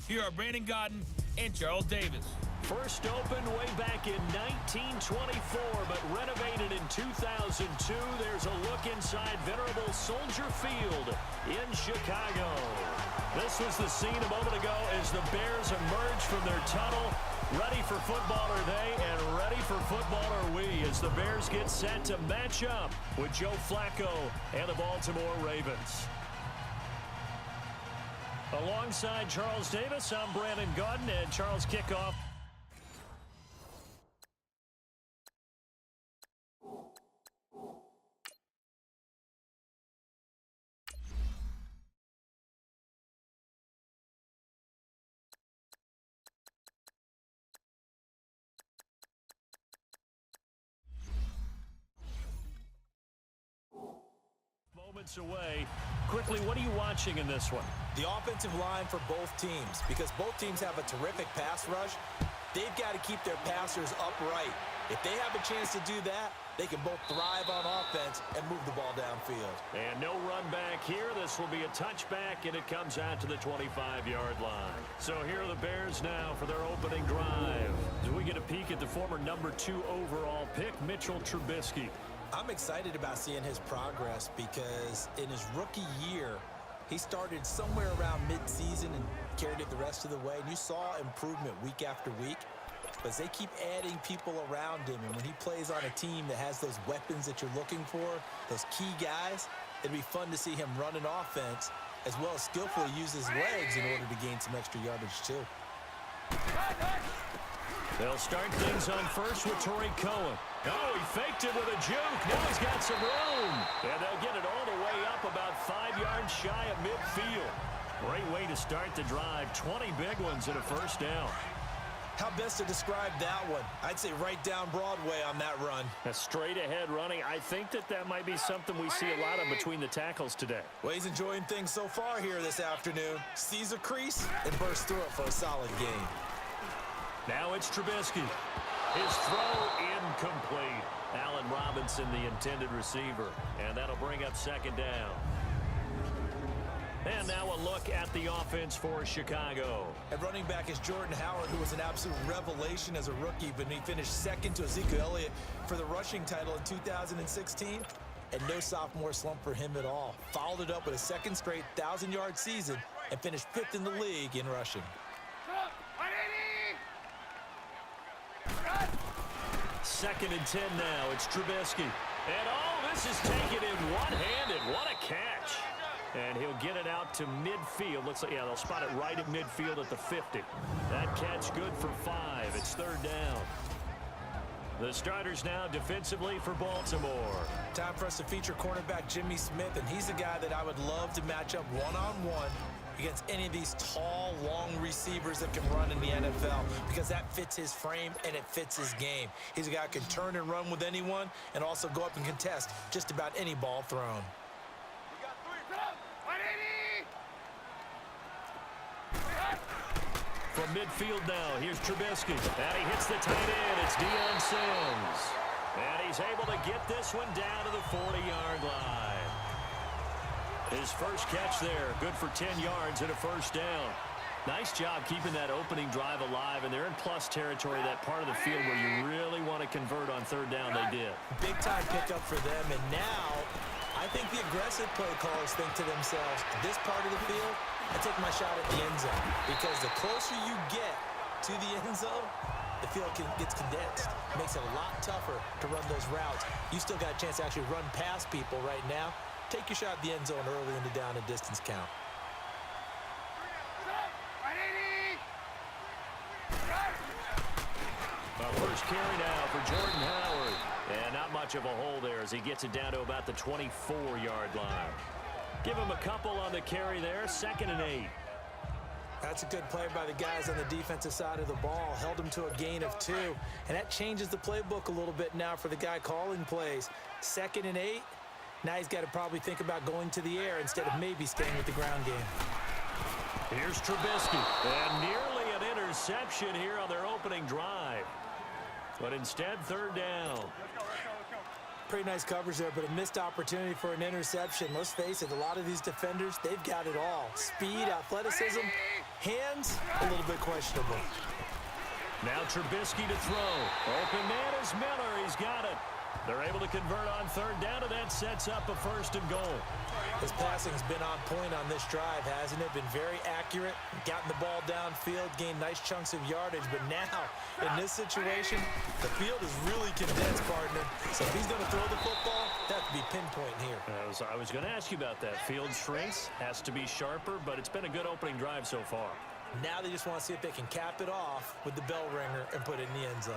Here are Brandon Gaudin and Charles Davis. First opened way back in 1924, but renovated in 2002. There's a look inside venerable Soldier Field in Chicago. This was the scene a moment ago as the Bears emerged from their tunnel. Ready for football are they, and ready for football are we, as the Bears get set to match up with Joe Flacco and the Baltimore Ravens. Alongside Charles Davis, I'm Brandon Gaudin, and Charles, kickoff. Moments away. Quickly, what are you watching in this one? The offensive line for both teams, because both teams have a terrific pass rush. They've got to keep their passers upright. If they have a chance to do that, they can both thrive on offense and move the ball downfield. And no run back here. This will be a touchback, and it comes out to the 25-yard line. So here are the Bears now for their opening drive. As we get a peek at the former #2 overall pick, Mitchell Trubisky. I'm excited about seeing his progress because in his rookie year, he started somewhere around mid-season and carried it the rest of the way. And you saw improvement week after week. But they keep adding people around him, and when he plays on a team that has those weapons that you're looking for, those key guys, it'd be fun to see him run an offense as well as skillfully use his legs in order to gain some extra yardage too. They'll start things on first with Torrey Cohen. Oh, he faked it with a juke. Now he's got some room. And they'll get it all the way up about 5 yards shy of midfield. Great way to start the drive. 20 big ones and a first down. How best to describe that one? I'd say right down Broadway on that run. A straight ahead running. I think that might be something we see a lot of between the tackles today. Well, he's enjoying things so far here this afternoon. Sees a crease and bursts through it for a solid gain. Now it's Trubisky. His throw incomplete. Allen Robinson, the intended receiver. And that'll bring up second down. And now a look at the offense for Chicago. At running back is Jordan Howard, who was an absolute revelation as a rookie, but he finished second to Ezekiel Elliott for the rushing title in 2016. And no sophomore slump for him at all. Followed it up with a second straight 1,000-yard season and finished 5th in the league in rushing. Second and 10 now. It's Trubisky. And this is taken in one-handed. What a catch. And he'll get it out to midfield. Looks like, yeah, they'll spot it right at midfield at the 50. That catch good for 5. It's third down. The starters now defensively for Baltimore. Time for us to feature cornerback Jimmy Smith, and he's the guy that I would love to match up one-on-one against any of these tall, long receivers that can run in the NFL, because that fits his frame and it fits his game. He's a guy who can turn and run with anyone and also go up and contest just about any ball thrown. From midfield now, here's Trubisky. And he hits the tight end. It's Deion Sanders. And he's able to get this one down to the 40-yard line. His first catch there, good for 10 yards and a first down. Nice job keeping that opening drive alive, and they're in plus territory, that part of the field where you really want to convert on third down. They did. Big-time pickup for them, and now I think the aggressive play callers think to themselves, this part of the field, I take my shot at the end zone, because the closer you get to the end zone, the field gets condensed. It makes it a lot tougher to run those routes. You still got a chance to actually run past people right now. Take your shot at the end zone early in the down and distance count. First carry now for Jordan Howard. And not much of a hole there as he gets it down to about the 24-yard line. Give him a couple on the carry there. 2nd and 8. That's a good play by the guys on the defensive side of the ball. Held him to a gain of 2. And that changes the playbook a little bit now for the guy calling plays. 2nd and 8. Now he's got to probably think about going to the air instead of maybe staying with the ground game. Here's Trubisky. And nearly an interception here on their opening drive. But instead, third down. Pretty nice coverage there, but a missed opportunity for an interception. Let's face it, a lot of these defenders, they've got it all. Speed, athleticism, hands, a little bit questionable. Now Trubisky to throw. Open man is Miller. He's got it. They're able to convert on third down, and that sets up a 1st and goal. His passing's been on point on this drive, hasn't it? Been very accurate, gotten the ball downfield, gained nice chunks of yardage. But now, in this situation, the field is really condensed, partner. So if he's going to throw the football, that would be pinpoint here. I was going to ask you about that. Field shrinks, has to be sharper, but it's been a good opening drive so far. Now they just want to see if they can cap it off with the bell ringer and put it in the end zone.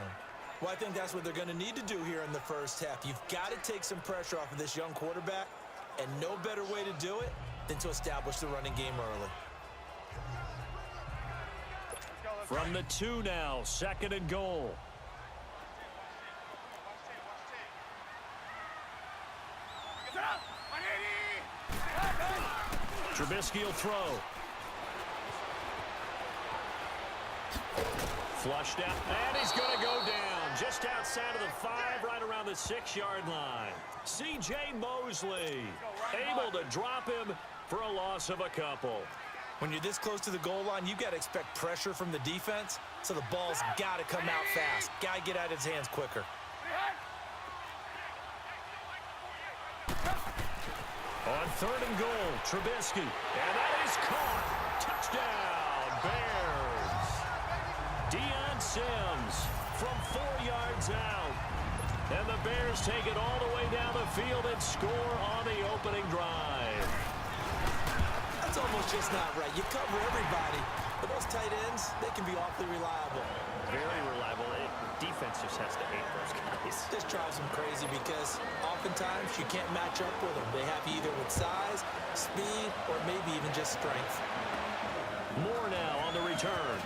Well, I think that's what they're going to need to do here in the first half. You've got to take some pressure off of this young quarterback, and no better way to do it than to establish the running game early. From the 2 now, 2nd and goal. Trubisky will throw. Flushed out, and he's going to go down just outside of the 5, right around the 6-yard line. C.J. Mosley able to drop him for a loss of a couple. When you're this close to the goal line, you've got to expect pressure from the defense, so the ball's got to come out fast. Got to get out of his hands quicker. On 3rd and goal, Trubisky, and that is caught. Touchdown, Bears. Deion Sims from 4 yards out. And the Bears take it all the way down the field and score on the opening drive. That's almost just not right. You cover everybody, but those tight ends, they can be awfully reliable. Very reliable. Defense just has to hate those guys. This drives them crazy because oftentimes you can't match up with them. They have you either with size, speed, or maybe even just strength. More now on the return.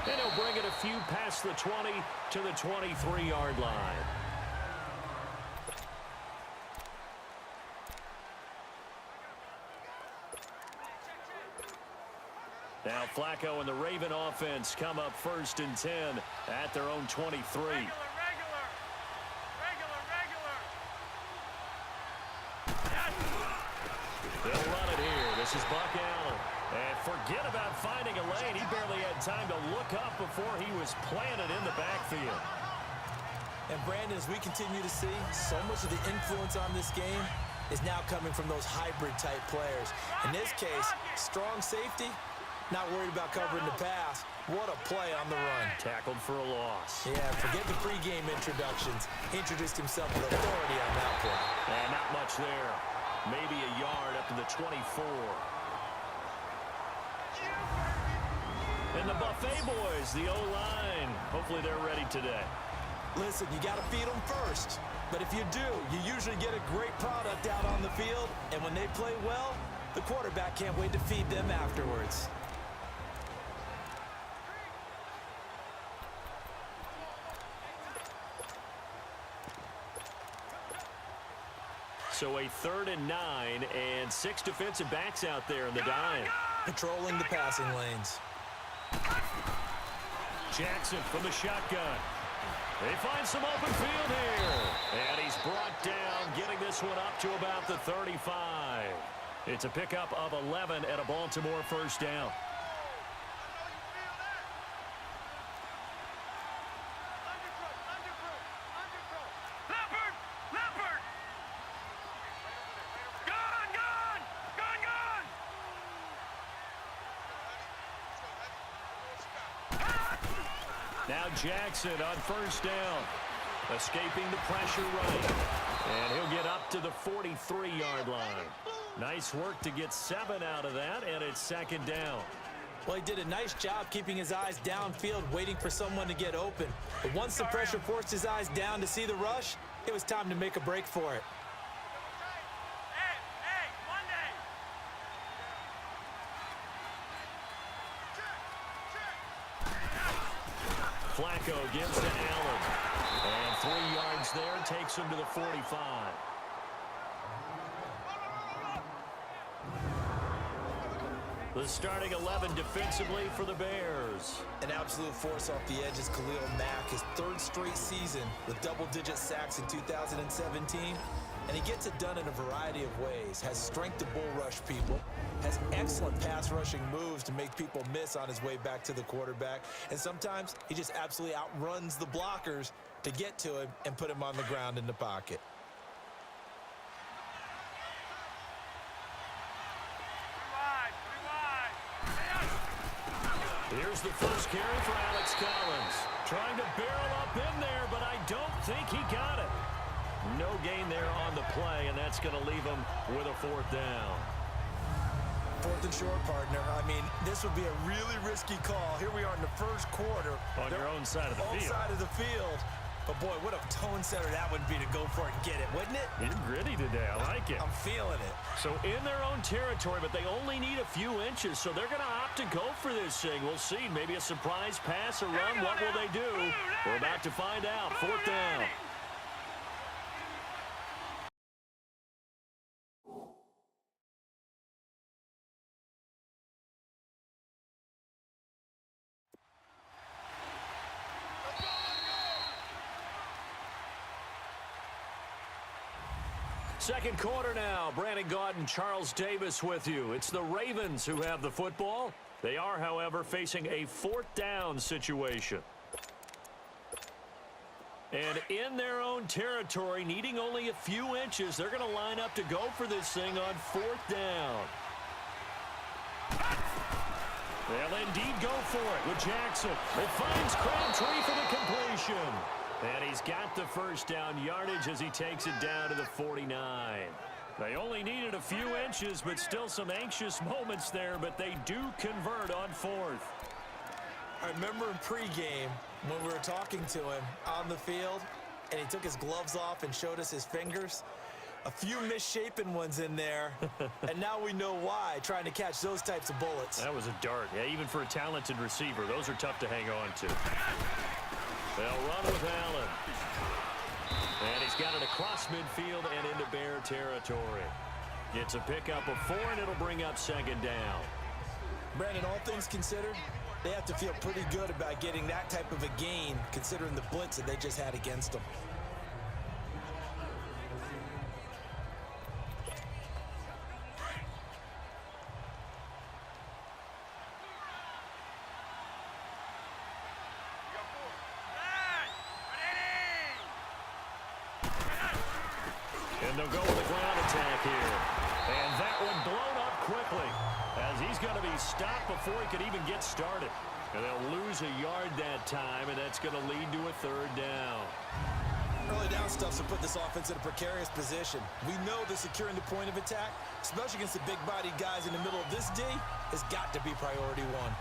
And he'll bring it a few past the 20 to the 23-yard line. Now Flacco and the Raven offense come up 1st and 10 at their own 23. Regular. They'll run it here. This is Buck Allen. And forget about finding a lane. He barely had time to look up before he was planted in the backfield. And Brandon, as we continue to see, so much of the influence on this game is now coming from those hybrid-type players. In this case, strong safety, not worried about covering the pass. What a play on the run. Tackled for a loss. Yeah, forget the pregame introductions. He introduced himself with authority on that play. And not much there. Maybe a yard up to the 24. And the Buffet boys, the O-line. Hopefully they're ready today. Listen, you got to feed them first. But if you do, you usually get a great product out on the field. And when they play well, the quarterback can't wait to feed them afterwards. So a 3rd and 9 and 6 defensive backs out there in the dime. Patrolling the passing lanes. Jackson from the shotgun. They find some open field here. And he's brought down, getting this one up to about the 35. It's a pickup of 11 and a Baltimore 1st down. Now Jackson on 1st down. Escaping the pressure right. And he'll get up to the 43-yard line. Nice work to get 7 out of that, and it's 2nd down. Well, he did a nice job keeping his eyes downfield, waiting for someone to get open. But once the pressure forced his eyes down to see the rush, it was time to make a break for it. Flacco gives to Allen. And 3 yards there, takes him to the 45. The starting 11 defensively for the Bears. An absolute force off the edge is Khalil Mack, his third straight season with double-digit sacks in 2017. And he gets it done in a variety of ways. Has strength to bull rush people. Has excellent pass rushing moves to make people miss on his way back to the quarterback. And sometimes he just absolutely outruns the blockers to get to him and put him on the ground in the pocket. Here's the first carry for Alex Collins. Trying to barrel up in there, but I don't think he got it. No gain there on the play, and that's going to leave him with a fourth down. Fourth and short, partner. I mean, this would be a really risky call. Here we are in the first quarter. On your own side of the field. Side of the field. But, boy, what a tone setter that would be to go for it and get it, wouldn't it? You're gritty today. I like it. I'm feeling it. So in their own territory, but they only need a few inches, so they're going to opt to go for this thing. We'll see. Maybe a surprise pass, a run. What will they do? We're about to find out. Fourth down. Second quarter now. Brandon Gaudin, Charles Davis with you. It's the Ravens who have the football. They are, however, facing a fourth down situation. And in their own territory, needing only a few inches, they're going to line up to go for this thing on fourth down. They'll indeed go for it with Jackson. It finds Crabtree for the completion. And he's got the first down yardage as he takes it down to the 49. They only needed a few inches, but still some anxious moments there, but they do convert on fourth. I remember in pregame when we were talking to him on the field, and he took his gloves off and showed us his fingers. A few misshapen ones in there, and now we know why, trying to catch those types of bullets. That was a dart. Yeah, even for a talented receiver, those are tough to hang on to. They'll run with Allen. And he's got it across midfield and into Bear territory. It's a pickup of 4, and it'll bring up second down. Brandon, all things considered, they have to feel pretty good about getting that type of a gain, considering the blitz that they just had against them. And they'll go with a ground attack here. And that one blown up quickly as he's going to be stopped before he could even get started. And they'll lose a yard that time, and that's going to lead to a third down. Early down stuffs will put this offense in a precarious position. We know that securing the point of attack, especially against the big-bodied guys in the middle of this D, has got to be priority one.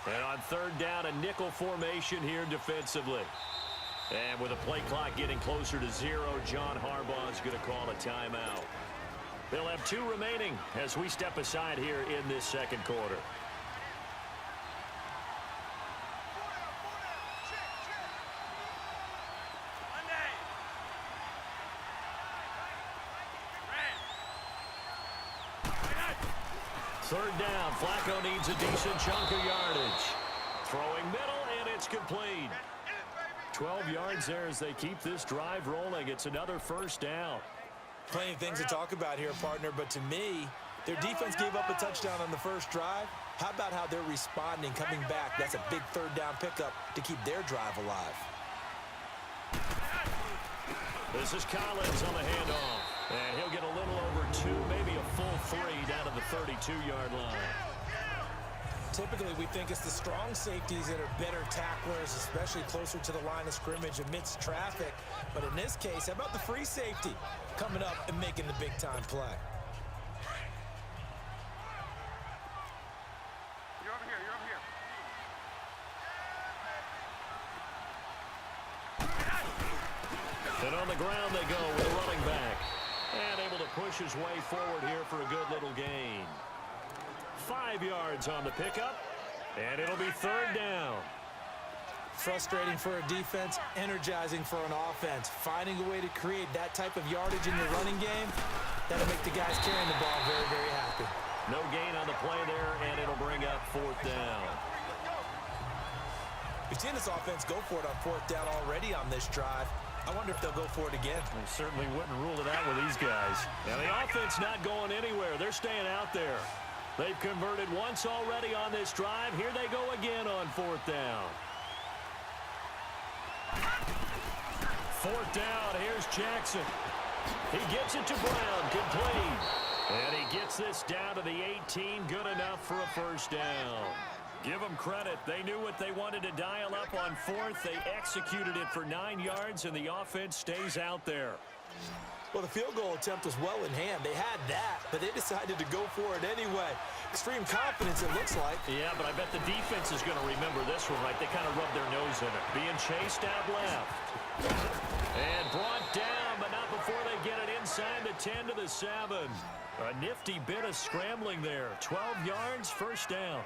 And on third down, a nickel formation here defensively. And with the play clock getting closer to 0, John Harbaugh is going to call a timeout. They'll have 2 remaining as we step aside here in this second quarter. Third down, Flacco needs a decent chunk of yardage. Throwing middle, and it's complete. 12 yards there as they keep this drive rolling. It's another first down. Plenty of things to talk about here, partner, but to me, their defense gave up a touchdown on the first drive. How about how they're responding, coming back? That's a big third down pickup to keep their drive alive. This is Collins on the handoff. And he'll get a little over 2, maybe a full 3 down to the 32-yard line. Typically, we think it's the strong safeties that are better tacklers, especially closer to the line of scrimmage amidst traffic. But in this case, how about the free safety coming up and making the big-time play? You're over here. And on the ground they go with a running back. And able to push his way forward here for a good little gain. 5 yards on the pickup. And it'll be third down. Frustrating for a defense, energizing for an offense. Finding a way to create that type of yardage in your running game, that'll make the guys carrying the ball very, very happy. No gain on the play there, and it'll bring up fourth down. We've seen this offense go for it on fourth down already on this drive. I wonder if they'll go for it again. We certainly wouldn't rule it out with these guys. And the offense not going anywhere. They're staying out there. They've converted once already on this drive. Here they go again on fourth down. Fourth down. Here's Jackson. He gets it to Brown. Complete. And he gets this down to the 18. Good enough for a first down. Give them credit. They knew what they wanted to dial up on fourth. They executed it for 9 yards, and the offense stays out there. Well, the field goal attempt was well in hand. They had that, but they decided to go for it anyway. Extreme confidence, it looks like. Yeah, but I bet the defense is going to remember this one, right? They kind of rubbed their nose in it. Being chased out left. And brought down, but not before they get it inside the 10 to the 7. A nifty bit of scrambling there. 12 yards, first down.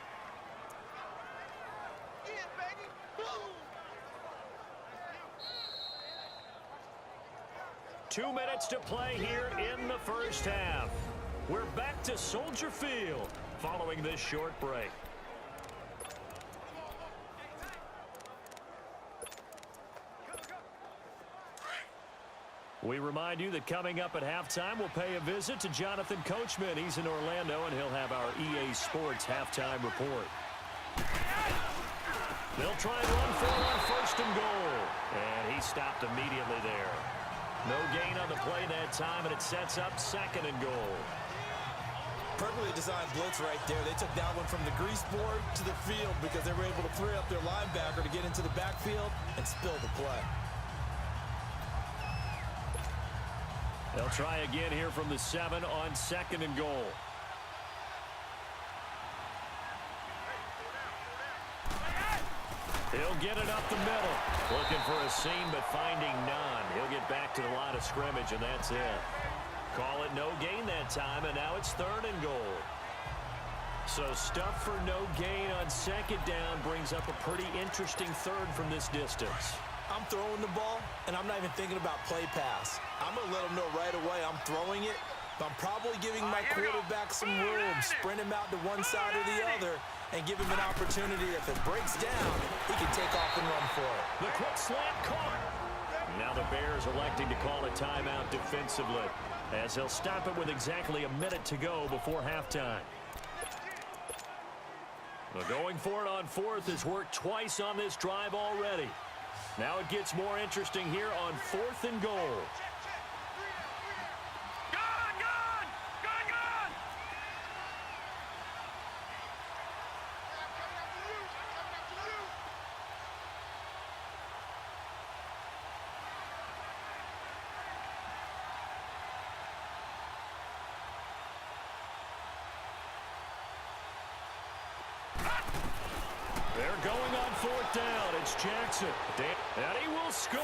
2 minutes to play here in the first half. We're back to Soldier Field following this short break. We remind you that coming up at halftime, we'll pay a visit to Jonathan Coachman. He's in Orlando, and he'll have our EA Sports halftime report. They'll try and run for it on first and goal. And he stopped immediately there. No gain on the play that time, and it sets up second and goal. Perfectly designed blitz right there. They took that one from the grease board to the field because they were able to free up their linebacker to get into the backfield and spill the play. They'll try again here from the 7 on second and goal. He'll get it up the middle. Looking for a seam, but finding none. He'll get back to the line of scrimmage, and that's it. Call it no gain that time, and now it's third and goal. So stuff for no gain on second down brings up a pretty interesting third from this distance. I'm throwing the ball, and I'm not even thinking about play pass. I'm going to let them know right away I'm throwing it, but I'm probably giving my quarterback some room, sprint him out to one side or the other, and give him an opportunity. If it breaks down, he can take off and run for it. The quick slant caught. Now the Bears electing to call a timeout defensively, as they'll stop it with exactly a minute to go before halftime. Well, going for it on fourth has worked twice on this drive already. Now it gets more interesting here on fourth and goal. They're going on fourth down. It's Jackson. And he will score.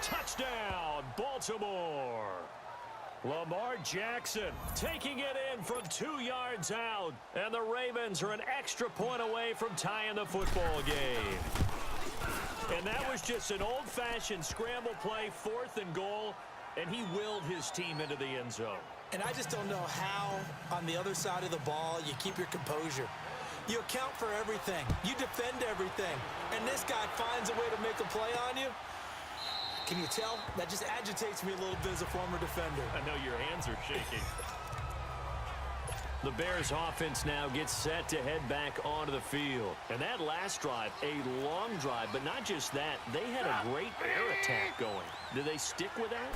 Touchdown, Baltimore. Lamar Jackson taking it in from 2 yards out. And the Ravens are an extra point away from tying the football game. And that was just an old-fashioned scramble play, 4th and goal. And he willed his team into the end zone. And I just don't know how, on the other side of the ball, you keep your composure. You account for everything. You defend everything. And this guy finds a way to make a play on you. Can you tell? That just agitates me a little bit as a former defender. I know your hands are shaking. The Bears offense now gets set to head back onto the field. And that last drive, a long drive, but not just that, they had a great air attack going. Do they stick with that?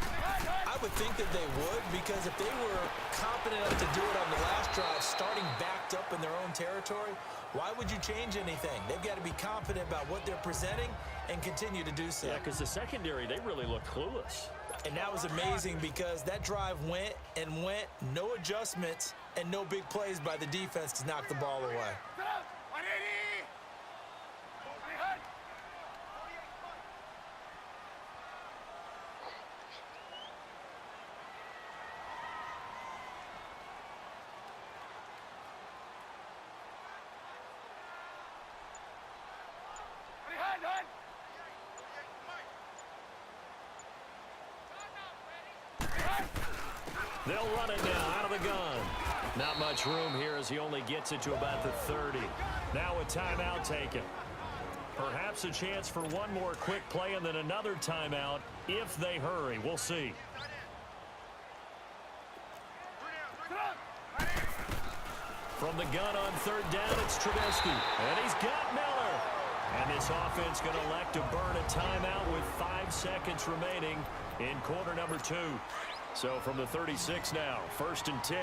I would think that they would, because if they were confident enough to do it on the last drive, starting backed up in their own territory, why would you change anything? They've got to be confident about what they're presenting and continue to do so. Yeah, because the secondary, they really look clueless. And that was amazing because that drive went and went, no adjustments, and no big plays by the defense to knock the ball away. They'll run it now out of the gun. Not much room here as he only gets it to about the 30. Now a timeout taken. Perhaps a chance for one more quick play and then another timeout if they hurry. We'll see. From the gun on third down, it's Trubisky. And he's got Miller. And this offense going to elect to burn a timeout with 5 seconds remaining in quarter number 2. So from the 36 now, 1st and 10.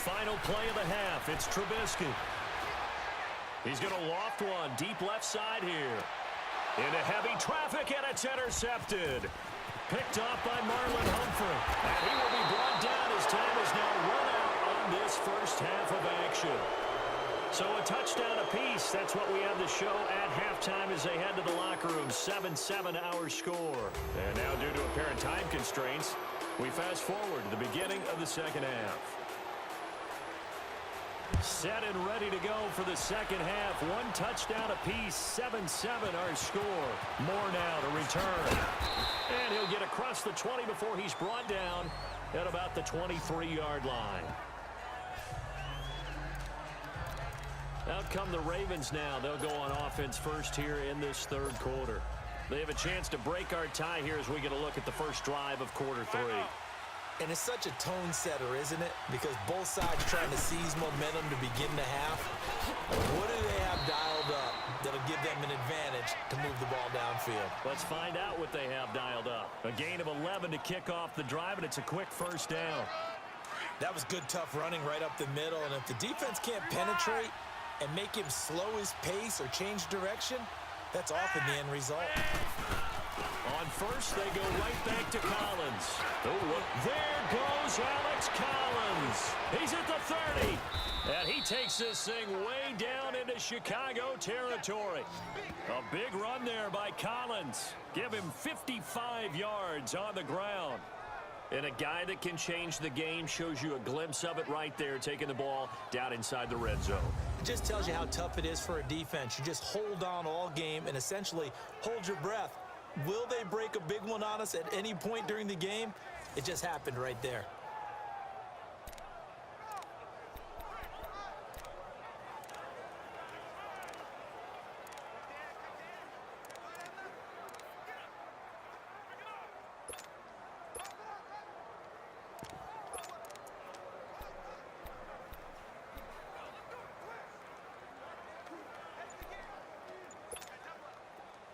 Final play of the half. It's Trubisky. He's going to loft one deep left side here. Into heavy traffic, and it's intercepted. Picked off by Marlon Humphrey. And he will be brought down as time is now run out on this first half of action. So a touchdown apiece. That's what we have to show at halftime as they head to the locker room. 7-7 our score. And now due to apparent time constraints, we fast forward to the beginning of the second half. Set and ready to go for the second half. One touchdown apiece. 7-7 our score. Moore now to return. And he'll get across the 20 before he's brought down at about the 23-yard line. Out come the Ravens now. They'll go on offense first here in this third quarter. They have a chance to break our tie here as we get a look at the first drive of quarter three. And it's such a tone setter, isn't it? Because both sides trying to seize momentum to begin the half. What do they have dialed up that'll give them an advantage to move the ball downfield? Let's find out what they have dialed up. A gain of 11 to kick off the drive, and it's a quick first down. That was good, tough running right up the middle. And if the defense can't penetrate and make him slow his pace or change direction, that's often the end result. On first, they go right back to Collins. Oh, there goes Alex Collins. He's at the 30. And he takes this thing way down into Chicago territory. A big run there by Collins. Give him 55 yards on the ground. And a guy that can change the game shows you a glimpse of it right there, taking the ball down inside the red zone. It just tells you how tough it is for a defense. You just hold on all game and essentially hold your breath. Will they break a big one on us at any point during the game? It just happened right there.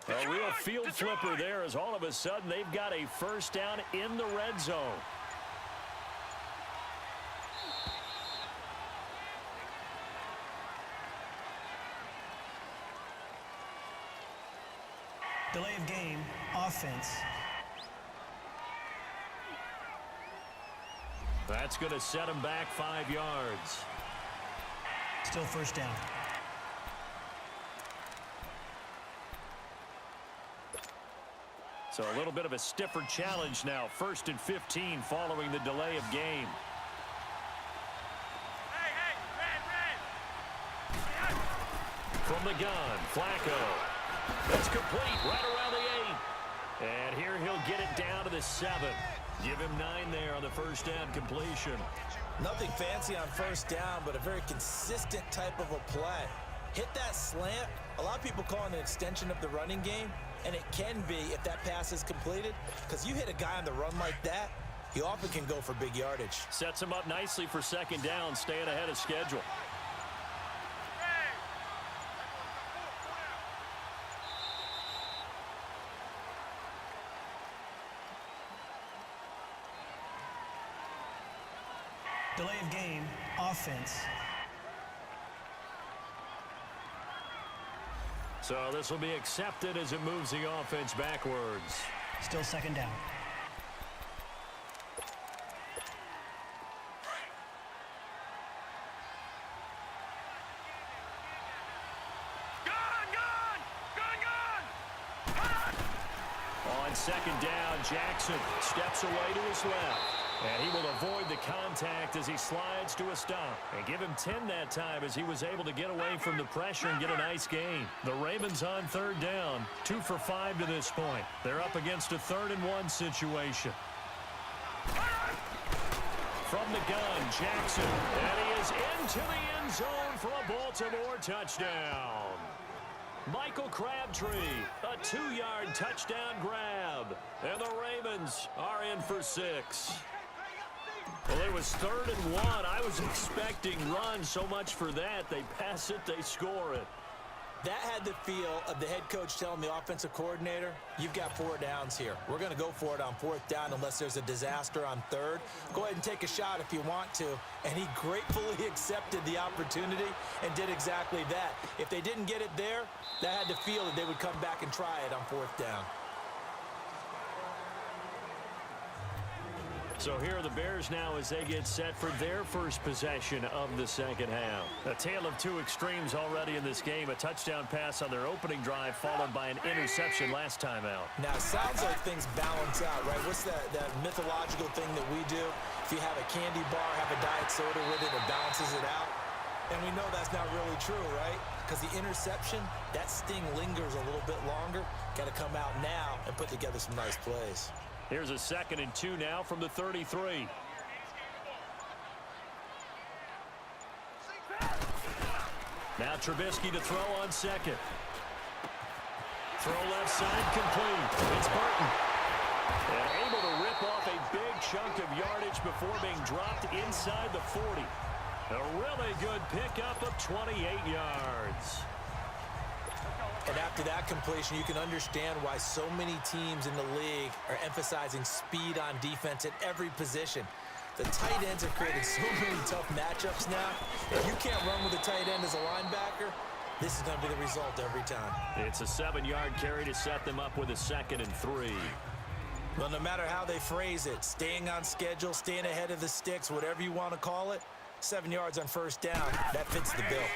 A real field flipper there as all of a sudden they've got a first down in the red zone. Delay of game, offense. That's going to set him back 5 yards. Still first down. So a little bit of a stiffer challenge now. 1st and 15 following the delay of game. From the gun, Flacco. That's complete right around the 8. And here he'll get it down to the 7. Give him 9 there on the first down completion. Nothing fancy on first down, but a very consistent type of a play. Hit that slant. A lot of people call it an extension of the running game, and it can be if that pass is completed, because you hit a guy on the run like that, he often can go for big yardage. Sets him up nicely for second down, staying ahead of schedule. Delay of game, offense. So this will be accepted as it moves the offense backwards. Still second down. On second down, Jackson steps away to his left. And he will avoid the contact as he slides to a stop. And give him 10 that time as he was able to get away from the pressure and get a nice gain. The Ravens on third down, 2 for 5 to this point. They're up against a 3rd and 1 situation. From the gun, Jackson. And he is into the end zone for a Baltimore touchdown. Michael Crabtree, a 2-yard touchdown grab. And the Ravens are in for 6. Well, it was 3rd and 1. I was expecting runs, so much for that. They pass it, they score it. That had the feel of the head coach telling the offensive coordinator, you've got 4 downs here. We're going to go for it on 4th down unless there's a disaster on 3rd. Go ahead and take a shot if you want to. And he gratefully accepted the opportunity and did exactly that. If they didn't get it there, that had the feel that they would come back and try it on 4th down. So here are the Bears now as they get set for their first possession of the second half. A tale of two extremes already in this game. A touchdown pass on their opening drive followed by an interception last time out. Now, it sounds like things balance out, right? What's that mythological thing that we do? If you have a candy bar, have a diet soda with it, it balances it out. And we know that's not really true, right? Because the interception, that sting lingers a little bit longer. Got to come out now and put together some nice plays. Here's a 2nd and 2 now from the 33. Now Trubisky to throw on second. Throw left side complete. It's Burton. And able to rip off a big chunk of yardage before being dropped inside the 40. A really good pickup of 28 yards. And after that completion, you can understand why so many teams in the league are emphasizing speed on defense at every position. The tight ends have created so many tough matchups now. If you can't run with a tight end as a linebacker, this is going to be the result every time. It's a 7-yard carry to set them up with a 2nd and 3. Well, no matter how they phrase it, staying on schedule, staying ahead of the sticks, whatever you want to call it, 7 yards on first down, that fits the bill.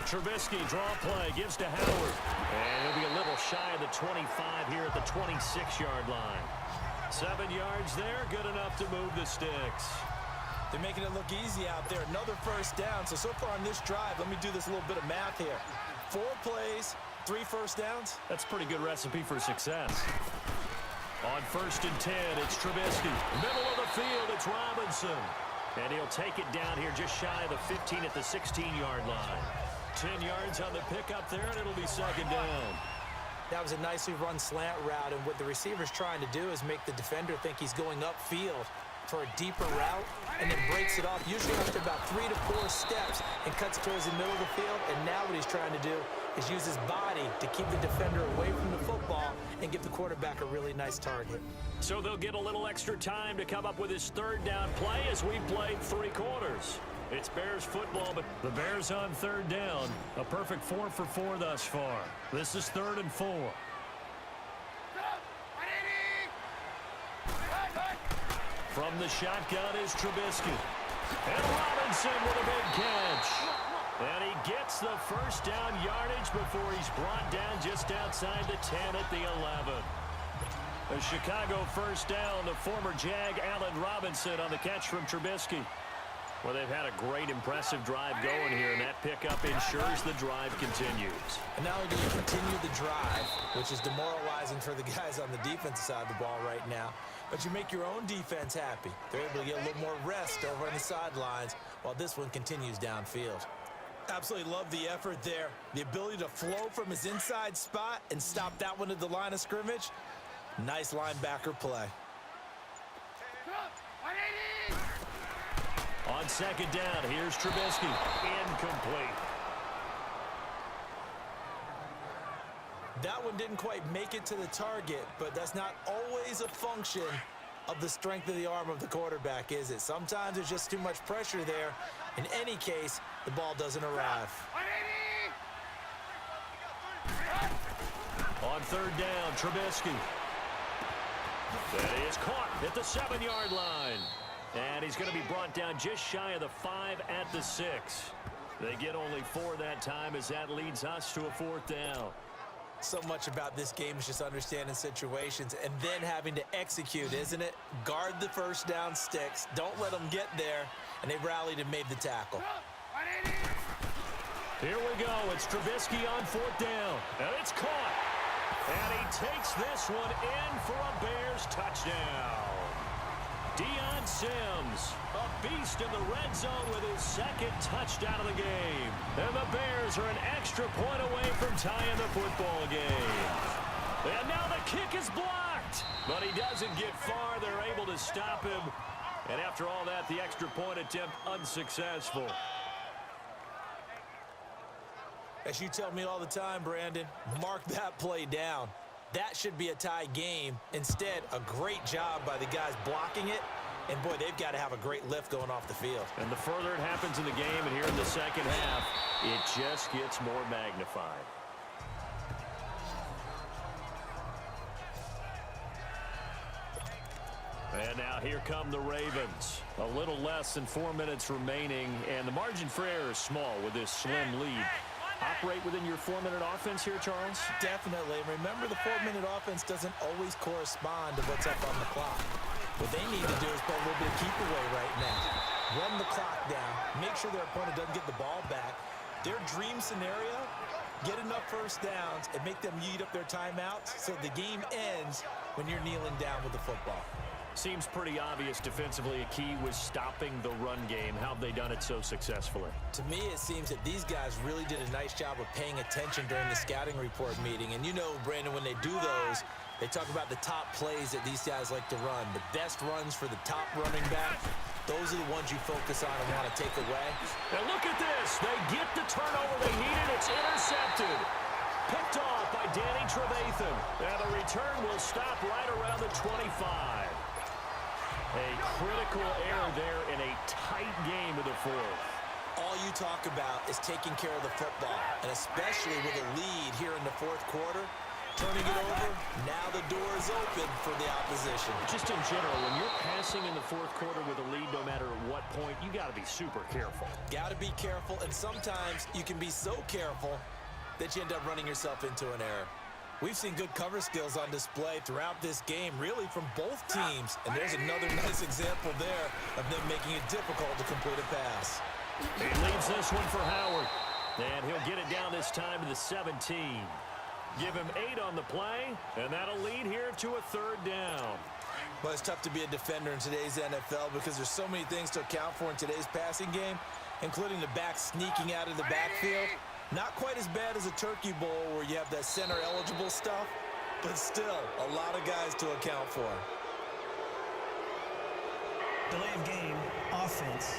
Trubisky, draw play, gives to Howard. And he'll be a little shy of the 25 here at the 26-yard line. 7 yards there, good enough to move the sticks. They're making it look easy out there. Another first down. So far on this drive, let me do this little bit of math here. 4 plays, 3 first downs. That's a pretty good recipe for success. On 1st and 10, it's Trubisky. Middle of the field, it's Robinson. And he'll take it down here just shy of the 15 at the 16-yard line. 10 yards on the pickup there, and it'll be 2nd down. That was a nicely run slant route, and what the receiver's trying to do is make the defender think he's going upfield for a deeper route, and then breaks it off, usually after about 3 to 4 steps, and cuts towards the middle of the field. And now what he's trying to do is use his body to keep the defender away from the football and give the quarterback a really nice target. So they'll get a little extra time to come up with his 3rd down play as we played 3 quarters. It's Bears football, but the Bears on 3rd down. A perfect 4 for 4 thus far. This is 3rd and 4. From the shotgun is Trubisky. And Robinson with a big catch. And he gets the first down yardage before he's brought down just outside the 10 at the 11. A Chicago first down to former Jag Allen Robinson on the catch from Trubisky. Well, they've had a great, impressive drive going here, and that pickup ensures the drive continues. And not only do you continue the drive, which is demoralizing for the guys on the defensive side of the ball right now, but you make your own defense happy. They're able to get a little more rest over on the sidelines while this one continues downfield. Absolutely love the effort there. The ability to flow from his inside spot and stop that one at the line of scrimmage. Nice linebacker play. On 2nd down, here's Trubisky. Incomplete. That one didn't quite make it to the target, but that's not always a function of the strength of the arm of the quarterback, is it? Sometimes there's just too much pressure there. In any case, the ball doesn't arrive. On 3rd down, Trubisky. That is caught at the 7-yard line. And he's going to be brought down just shy of the 5 at the 6. They get only 4 that time as that leads us to a 4th down. So much about this game is just understanding situations and then having to execute, isn't it? Guard the first down sticks. Don't let them get there. And they rallied and made the tackle. Here we go. It's Trubisky on 4th down. And it's caught. And he takes this one in for a Bears touchdown. Deion Sims, a beast in the red zone with his 2nd touchdown of the game. And the Bears are an extra point away from tying the football game. And now the kick is blocked. But he doesn't get far. They're able to stop him. And after all that, the extra point attempt unsuccessful. As you tell me all the time, Brandon, mark that play down. That should be a tie game. Instead, a great job by the guys blocking it. And, boy, they've got to have a great lift going off the field. And the further it happens in the game and here in the 2nd half, it just gets more magnified. And now here come the Ravens. A little less than 4 minutes remaining, and the margin for error is small with this slim lead. Operate within your 4-minute offense here, Charles? Definitely. Remember, the 4-minute offense doesn't always correspond to what's up on the clock. What they need to do is play a little bit of keep away right now. Run the clock down. Make sure their opponent doesn't get the ball back. Their dream scenario, get enough first downs and make them eat up their timeouts so the game ends when you're kneeling down with the football. Seems pretty obvious defensively. A key was stopping the run game. How have they done it so successfully? To me, it seems that these guys really did a nice job of paying attention during the scouting report meeting. And you know, Brandon, when they do those, they talk about the top plays that these guys like to run. The best runs for the top running back, those are the ones you focus on and want to take away. Now look at this. They get the turnover they needed. It's intercepted. Picked off by Danny Trevathan. And the return will stop right around the 25. A critical error there in a tight game of the fourth. All you talk about is taking care of the football, and especially with a lead here in the fourth quarter, turning it over, now the door is open for the opposition. Just in general, when you're passing in the fourth quarter with a lead, no matter at what point, you got to be super careful. Got to be careful, and sometimes you can be so careful that you end up running yourself into an error. We've seen good cover skills on display throughout this game, really from both teams. And there's another nice example there of them making it difficult to complete a pass. He leaves this one for Howard. And he'll get it down this time to the 17. Give him 8 on the play, and that'll lead here to a third down. Well, it's tough to be a defender in today's NFL because there's so many things to account for in today's passing game, including the back sneaking out of the backfield. Not quite as bad as a turkey bowl where you have that center-eligible stuff, but still a lot of guys to account for. Delay of game, offense.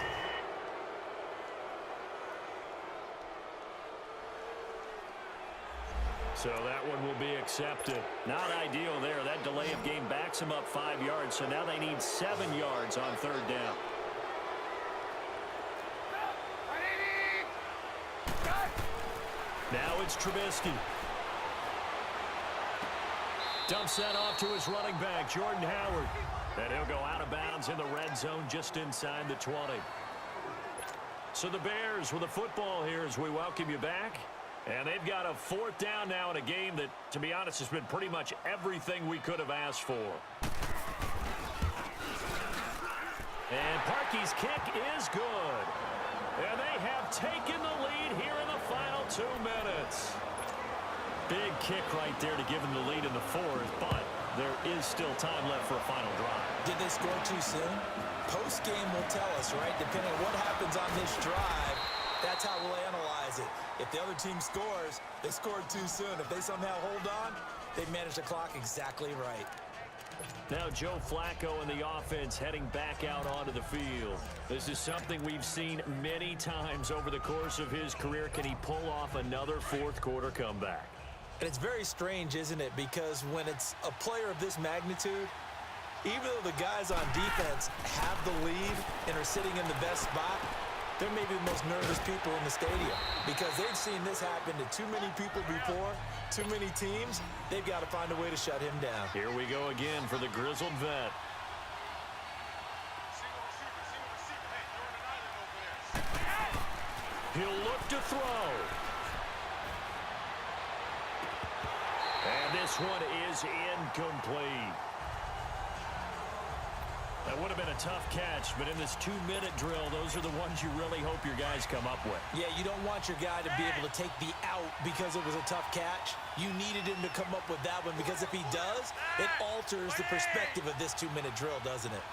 So that one will be accepted. Not ideal there. That delay of game backs them up 5 yards, so now they need 7 yards on third down. Now it's Trubisky. Dumps that off to his running back, Jordan Howard. And he'll go out of bounds in the red zone just inside the 20. So the Bears with the football here as we welcome you back. And they've got a fourth down now in a game that, to be honest, has been pretty much everything we could have asked for. And Parkey's kick is good. And they have taken the lead here in the final 2 minutes. Big kick right there to give them the lead in the fourth, but there is still time left for a final drive. Did they score too soon? Post-game will tell us, right? Depending on what happens on this drive, that's how we'll analyze it. If the other team scores, they scored too soon. If they somehow hold on, they manage the clock exactly right. Now Joe Flacco and the offense heading back out onto the field. This is something we've seen many times over the course of his career. Can he pull off another fourth quarter comeback? And it's very strange, isn't it? Because when it's a player of this magnitude, even though the guys on defense have the lead and are sitting in the best spot, they're maybe the most nervous people in the stadium because they've seen this happen to too many people before, too many teams. They've got to find a way to shut him down. Here we go again for the grizzled vet. He'll look to throw. And this one is incomplete. That would have been a tough catch, but in this 2-minute drill, those are the ones you really hope your guys come up with. Yeah, you don't want your guy to be able to take the out because it was a tough catch. You needed him to come up with that one because if he does, it alters the perspective of this 2-minute drill, doesn't it?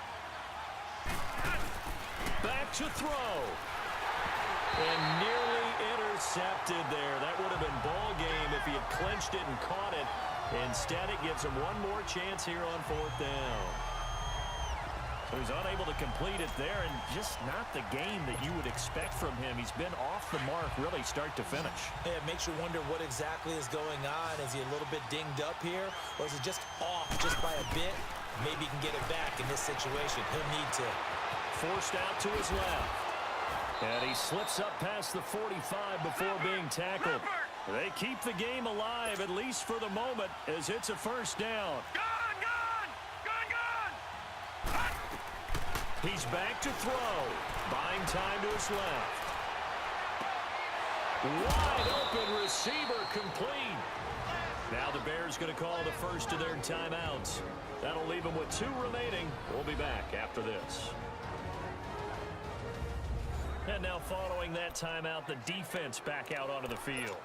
Back to throw. And nearly intercepted there. That would have been ball game if he had clinched it and caught it. Instead, it gives him one more chance here on fourth down. So he's unable to complete it there, and just not the game that you would expect from him. He's been off the mark really start to finish. Yeah, it makes you wonder what exactly is going on. Is he a little bit dinged up here, or is it just off just by a bit? Maybe he can get it back in this situation. He'll need to. Forced out to his left. And he slips up past the 45 before being tackled. They keep the game alive, at least for the moment, as it's a first down. He's back to throw. Buying time to his left. Wide open receiver complete. Now the Bears going to call the first of their timeouts. That'll leave them with 2 remaining. We'll be back after this. And now following that timeout, the defense back out onto the field.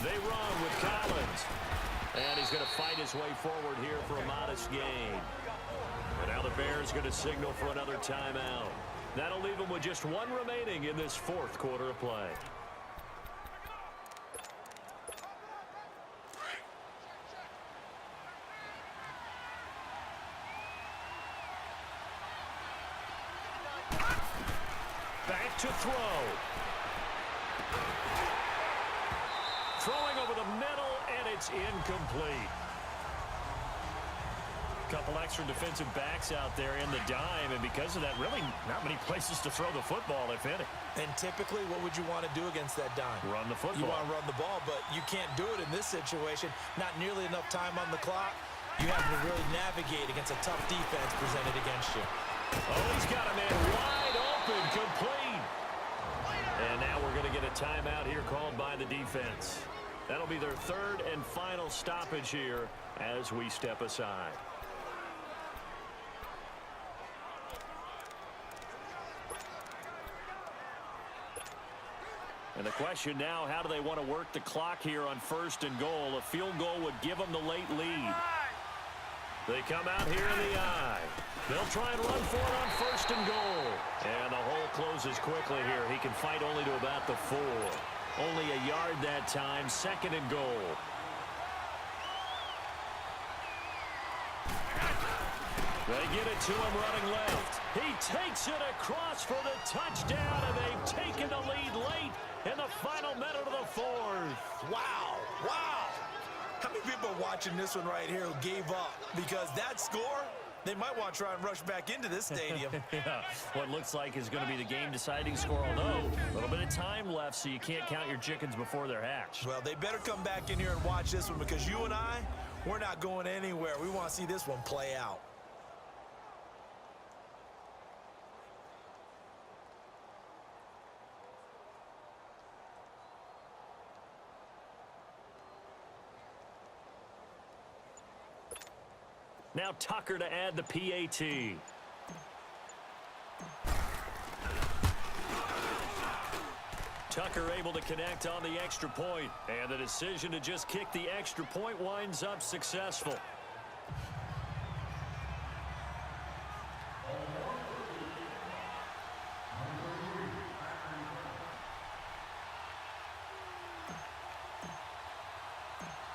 They run with Collins. And he's going to fight his way forward here for a modest gain. And now the Bears going to signal for another timeout. That'll leave them with just 1 remaining in this 4th quarter of play. Back to throw. Throwing over the middle, and it's incomplete. Couple extra defensive backs out there in the dime, and because of that, really not many places to throw the football, if any. And typically, what would you want to do against that dime? Run the football. You want to run the ball, but you can't do it in this situation. Not nearly enough time on the clock. You have to really navigate against a tough defense presented against you. Oh, he's got a man wide open, complete. And now we're going to get a timeout here called by the defense. That'll be their 3rd and final stoppage here as we step aside. And the question now, how do they want to work the clock here on 1st and goal? A field goal would give them the late lead. They come out here in the eye. They'll try and run for it on 1st and goal. And the hole closes quickly here. He can fight only to about the 4. Only a yard that time, 2nd and goal. They get it to him running left. He takes it across for the touchdown, and they've taken the lead late in the final minute of the 4th. Wow, wow. How many people are watching this one right here who gave up? Because that score, they might want to try and rush back into this stadium. Yeah, what looks like is going to be the game-deciding score, although a little bit of time left, so you can't count your chickens before they're hatched. Well, they better come back in here and watch this one, because you and I, we're not going anywhere. We want to see this one play out. Now Tucker to add the PAT. Tucker able to connect on the extra point. And the decision to just kick the extra point winds up successful.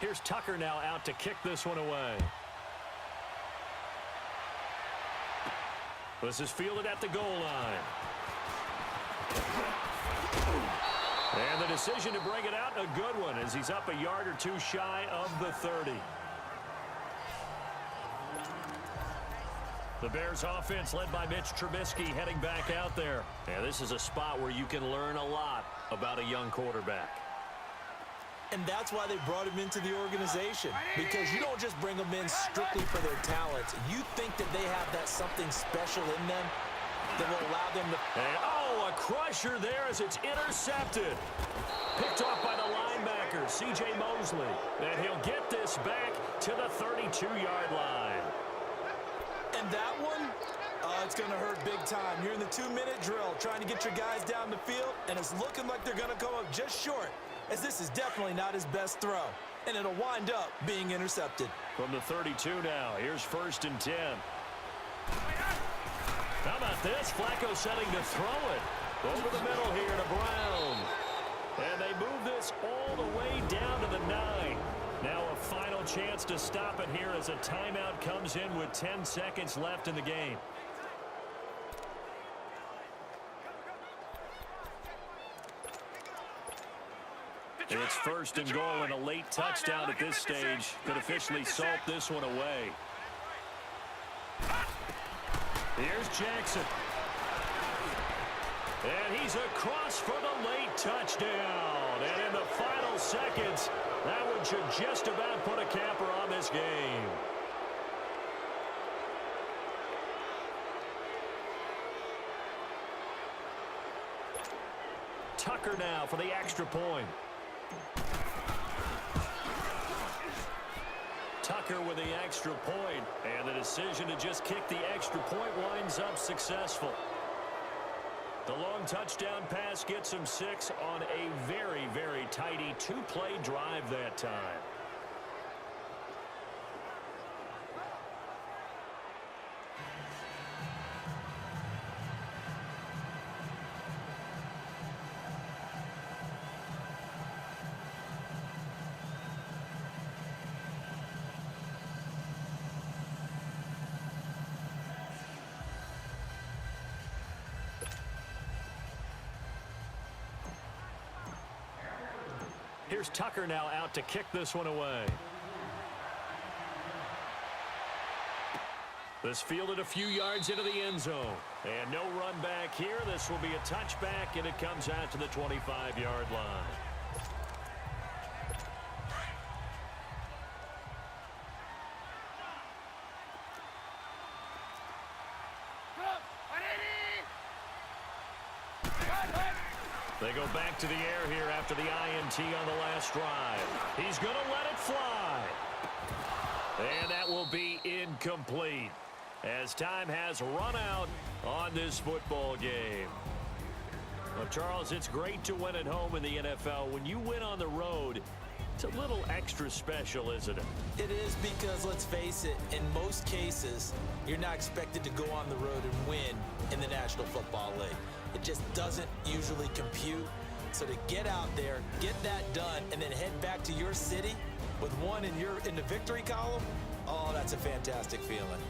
Here's Tucker now out to kick this one away. This is fielded at the goal line. And the decision to bring it out, a good one, as he's up a yard or 2 shy of the 30. The Bears offense led by Mitch Trubisky heading back out there. Yeah, this is a spot where you can learn a lot about a young quarterback. And that's why they brought him into the organization, because you don't just bring them in strictly for their talents. You think that they have that something special in them that will allow them to... And, oh, a crusher there as it's intercepted. Picked off by the linebacker, C.J. Mosley. And he'll get this back to the 32-yard line. And that one, it's going to hurt big time. You're in the 2-minute drill trying to get your guys down the field, and it's looking like they're going to come up just short, as this is definitely not his best throw, and it'll wind up being intercepted. From the 32 now, here's 1st and 10. How about this? Flacco setting to throw it. Over the middle here to Brown. And they move this all the way down to the 9. Now a final chance to stop it here as a timeout comes in with 10 seconds left in the game. It's 1st and goal, and a late touchdown at this stage could officially salt this one away. Here's Jackson. And he's across for the late touchdown. And in the final seconds, that one should just about put a capper on this game. Tucker now for the extra point. Tucker with the extra point, and the decision to just kick the extra point winds up successful. The long touchdown pass gets him 6 on a very, very tidy 2-play drive that time. Here's Tucker now out to kick this one away. This fielded a few yards into the end zone. And no run back here. This will be a touchback, and it comes out to the 25-yard line. They go back to the air here after the INT on the last drive. He's going to let it fly. And that will be incomplete as time has run out on this football game. Well, Charles, it's great to win at home in the NFL. When you win on the road, it's a little extra special, isn't it? It is, because let's face it, in most cases, you're not expected to go on the road and win in the National Football League. It just doesn't usually compute. So to get out there, get that done, and then head back to your city with one in the victory column, oh, that's a fantastic feeling.